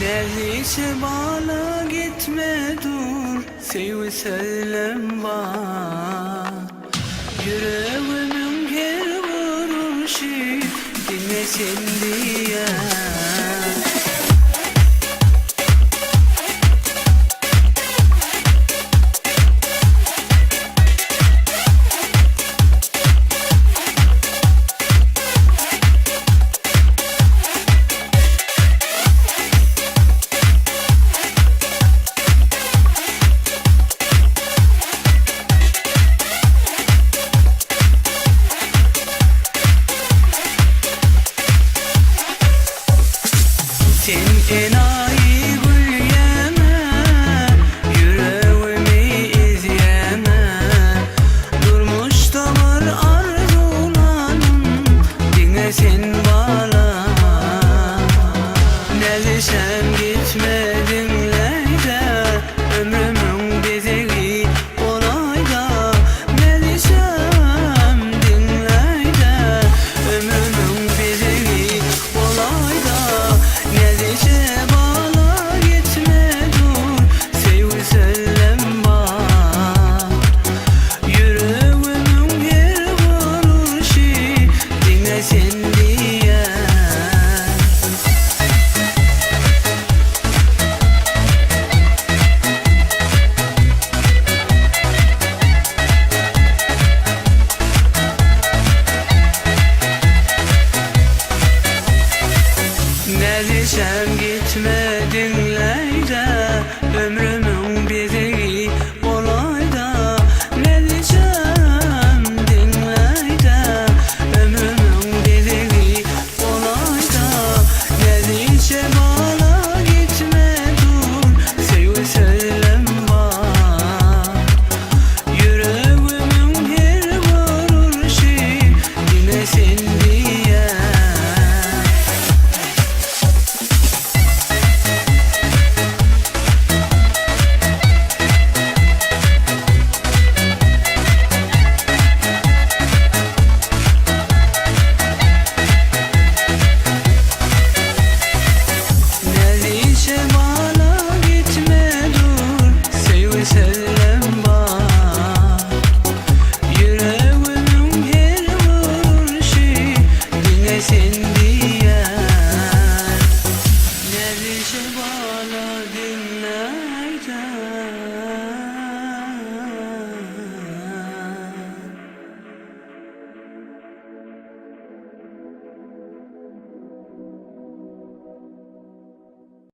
Neredeyse bala gitme dur, sev sellem var. Yüreğimin her vuruşu dinlesin diye. Sen enayi gül yeme, yüreğimi izleme. Durmuş damar arzulanım, dinle sen bala. Ne desem gitme dinle de, ömrümün bezeli olay da. Ne desem dinle de, ömrümün bezeli olay da. Neredeyse bala gitme dur, sev sellem var. Yüreğimin her vuruşu dinlesin diye. Ne desem gitme dinle